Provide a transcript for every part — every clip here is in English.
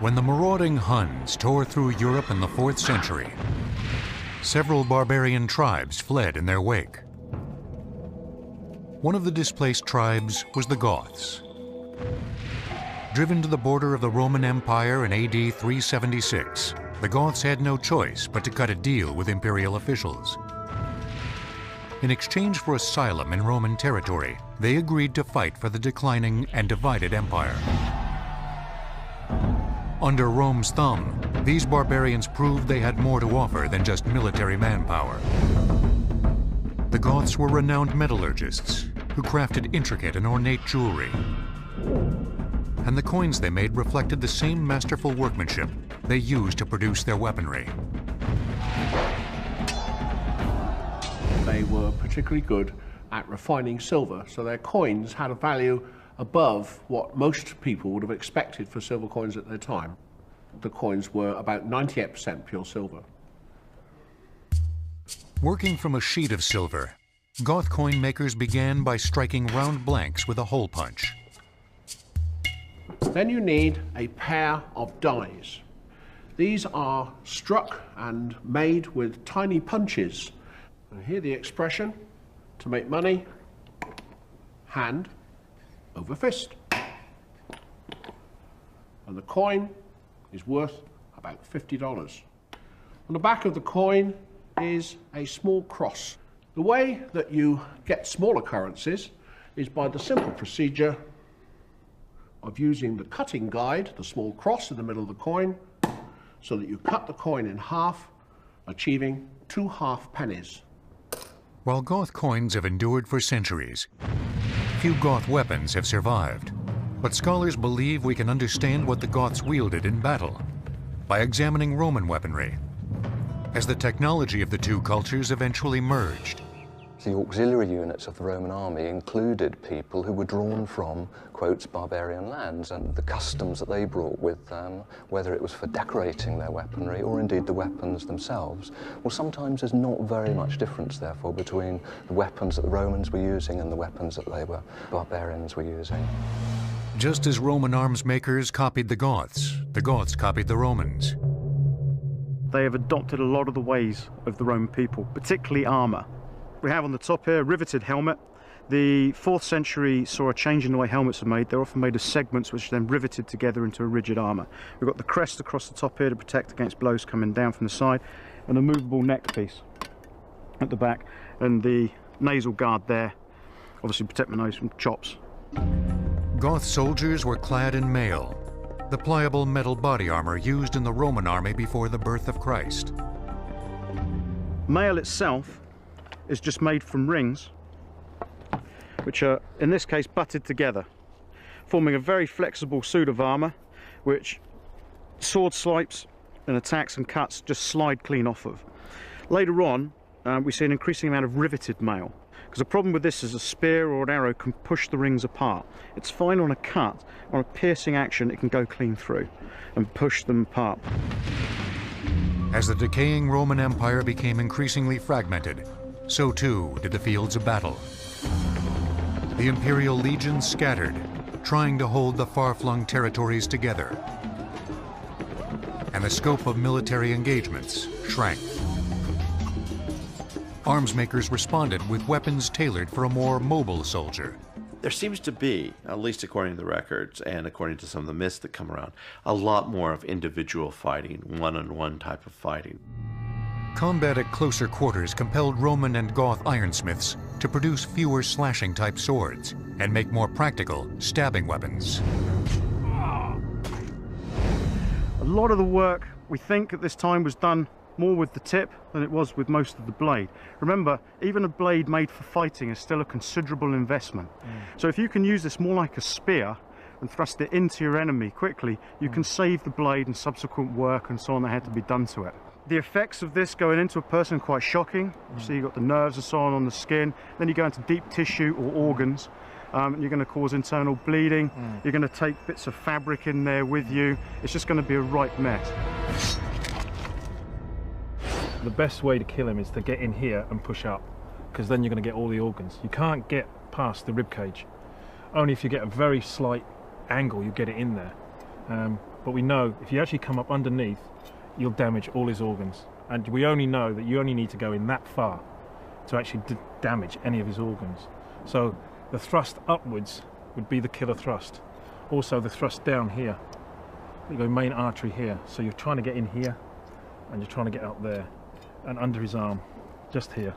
When the marauding Huns tore through Europe in the 4th century, several barbarian tribes fled in their wake. One of the displaced tribes was the Goths. Driven to the border of the Roman Empire in AD 376, the Goths had no choice but to cut a deal with imperial officials. In exchange for asylum in Roman territory, they agreed to fight for the declining and divided empire. Under Rome's thumb, these barbarians proved they had more to offer than just military manpower. The Goths were renowned metallurgists who crafted intricate and ornate jewelry. And the coins they made reflected the same masterful workmanship they used to produce their weaponry. They were particularly good at refining silver, so their coins had a value above what most people would have expected for silver coins at their time. The coins were about 98% pure silver. Working from a sheet of silver, Goth coin makers began by striking round blanks with a hole punch. Then you need a pair of dies. These are struck and made with tiny punches. And here the expression, to make money, hand over fist. And the coin is worth about $50. On the back of the coin is a small cross. The way that you get smaller currencies is by the simple procedure of using the cutting guide, the small cross in the middle of the coin, so that you cut the coin in half, achieving 2 half pennies. While Goth coins have endured for centuries, few Goth weapons have survived. But scholars believe we can understand what the Goths wielded in battle by examining Roman weaponry, as the technology of the two cultures eventually merged. The auxiliary units of the Roman army included people who were drawn from, quotes, barbarian lands, and the customs that they brought with them, whether it was for decorating their weaponry or indeed the weapons themselves. Well, sometimes there's not very much difference, therefore, between the weapons that the Romans were using and the weapons that the barbarians were using. Just as Roman arms makers copied the Goths copied the Romans. They have adopted a lot of the ways of the Roman people, particularly armor. We have on the top here a riveted helmet. The 4th century saw a change in the way helmets are made. They're often made of segments which are then riveted together into a rigid armor. We've got the crest across the top here to protect against blows coming down from the side, and a movable neck piece at the back, and the nasal guard there, obviously protect my nose from chops. Goth soldiers were clad in mail, the pliable metal body armor used in the Roman army before the birth of Christ. Mail itself is just made from rings, which are, in this case, butted together, forming a very flexible suit of armor, which sword swipes and attacks and cuts just slide clean off of. Later on, we see an increasing amount of riveted mail, because the problem with this is a spear or an arrow can push the rings apart. It's fine on a cut, on a piercing action it can go clean through and push them apart. As the decaying Roman Empire became increasingly fragmented, so too did the fields of battle. The imperial legions scattered, trying to hold the far-flung territories together. And the scope of military engagements shrank. Arms makers responded with weapons tailored for a more mobile soldier. There seems to be, at least according to the records and according to some of the myths that come around, a lot more of individual fighting, one-on-one type of fighting. Combat at closer quarters compelled Roman and Goth ironsmiths to produce fewer slashing-type swords and make more practical stabbing weapons. A lot of the work, we think, at this time was done more with the tip than it was with most of the blade. Remember, even a blade made for fighting is still a considerable investment. So if you can use this more like a spear and thrust it into your enemy quickly, you can save the blade and subsequent work and so on that had to be done to it. The effects of this going into a person are quite shocking. So you've got the nerves and so on the skin, then you go into deep tissue or organs, and you're going to cause internal bleeding. You're going to take bits of fabric in there with you. It's just going to be a right mess. The best way to kill him is to get in here and push up, because then you're going to get all the organs. You can't get past the rib cage. Only if you get a very slight angle, you get it in there. But we know if you actually come up underneath, you'll damage all his organs. And we only know that you only need to go in that far to actually damage any of his organs. So the thrust upwards would be the killer thrust. Also the thrust down here, you go main artery here. So you're trying to get in here and you're trying to get up there and under his arm, just here.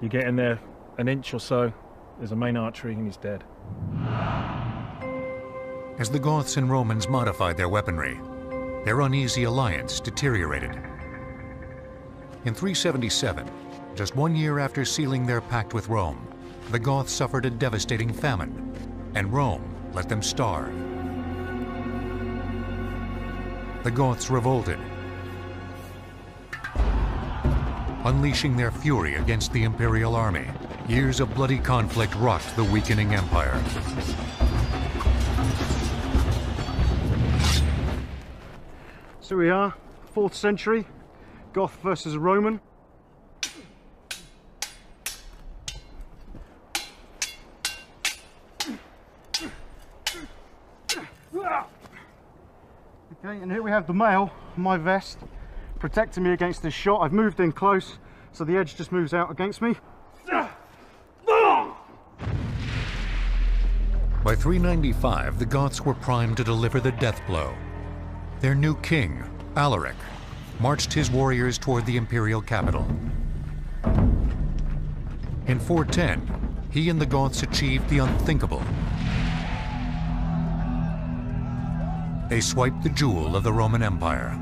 You get in there an inch or so, there's a main artery and he's dead. As the Goths and Romans modified their weaponry, their uneasy alliance deteriorated. In 377, just 1 year after sealing their pact with Rome, the Goths suffered a devastating famine, and Rome let them starve. The Goths revolted, unleashing their fury against the imperial army. Years of bloody conflict rocked the weakening empire. So we are, 4th century, Goth versus Roman. Okay, and here we have the mail, my vest, protecting me against this shot. I've moved in close, so the edge just moves out against me. By 395, the Goths were primed to deliver the death blow. Their new king, Alaric, marched his warriors toward the imperial capital. In 410, he and the Goths achieved the unthinkable. They swiped the jewel of the Roman Empire.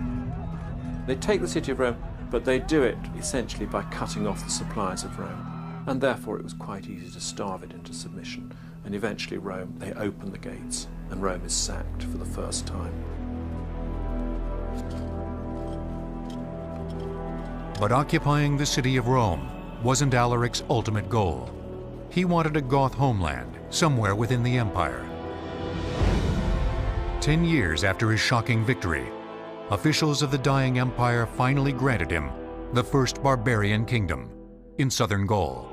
They take the city of Rome, but they do it essentially by cutting off the supplies of Rome. And therefore it was quite easy to starve it into submission. And eventually Rome, they open the gates, and Rome is sacked for the first time. But occupying the city of Rome wasn't Alaric's ultimate goal. He wanted a Goth homeland, somewhere within the empire. 10 years after his shocking victory, officials of the dying empire finally granted him the first barbarian kingdom in southern Gaul.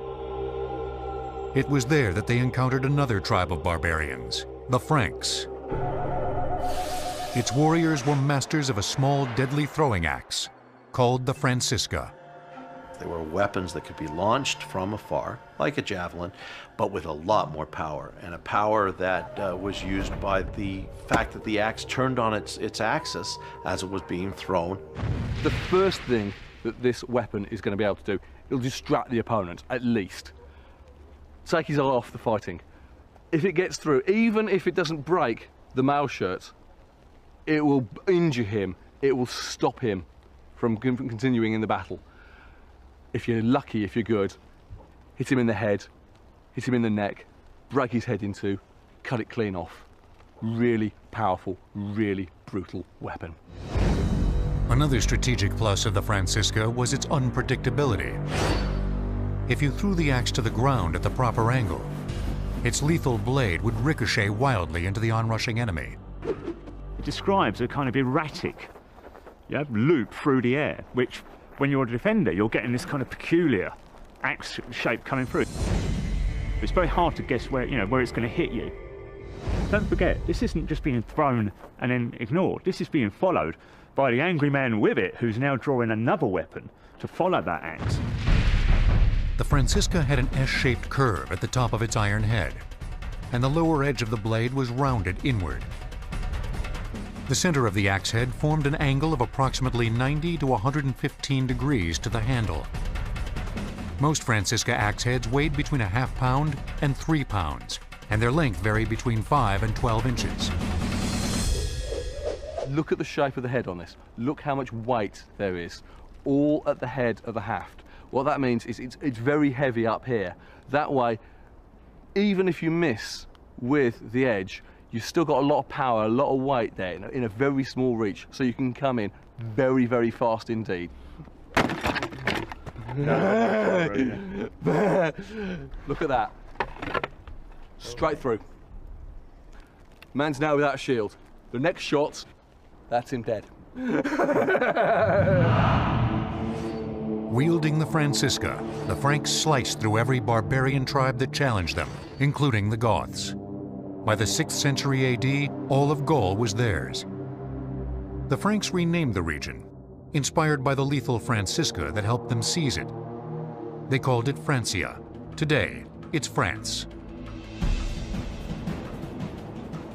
It was there that they encountered another tribe of barbarians, the Franks. Its warriors were masters of a small, deadly throwing axe called the francisca. They were weapons that could be launched from afar, like a javelin, but with a lot more power, and a power that was used by the fact that the axe turned on its axis as it was being thrown. The first thing that this weapon is going to be able to do, it'll distract the opponent, at least. Take his eye off the fighting. If it gets through, even if it doesn't break the mail shirt, it will injure him, it will stop him from continuing in the battle. If you're lucky, if you're good, hit him in the head, hit him in the neck, break his head in two, cut it clean off. Really powerful, really brutal weapon. Another strategic plus of the francisca was its unpredictability. If you threw the axe to the ground at the proper angle, its lethal blade would ricochet wildly into the onrushing enemy. It describes a kind of erratic loop through the air, which when you're a defender, you're getting this kind of peculiar axe shape coming through. It's very hard to guess where it's going to hit you. Don't forget, this isn't just being thrown and then ignored. This is being followed by the angry man with it, who's now drawing another weapon to follow that axe. The francisca had an S-shaped curve at the top of its iron head, and the lower edge of the blade was rounded inward. The center of the axe head formed an angle of approximately 90 to 115 degrees to the handle. Most francisca axe heads weighed between a ½ pound and 3 pounds, and their length varied between 5 and 12 inches. Look at the shape of the head on this. Look how much weight there is, all at the head of the haft. What that means is it's very heavy up here. That way, even if you miss with the edge, you've still got a lot of power, a lot of weight there in a very small reach, so you can come in very, very fast indeed. Look at that. Straight through. Man's now without a shield. The next shot, that's him dead. Wielding the francisca, the Franks sliced through every barbarian tribe that challenged them, including the Goths. By the 6th century AD, all of Gaul was theirs. The Franks renamed the region, inspired by the lethal francisca that helped them seize it. They called it Francia. Today, it's France.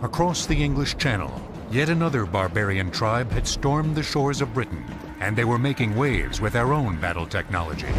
Across the English Channel, yet another barbarian tribe had stormed the shores of Britain, and they were making waves with their own battle technology.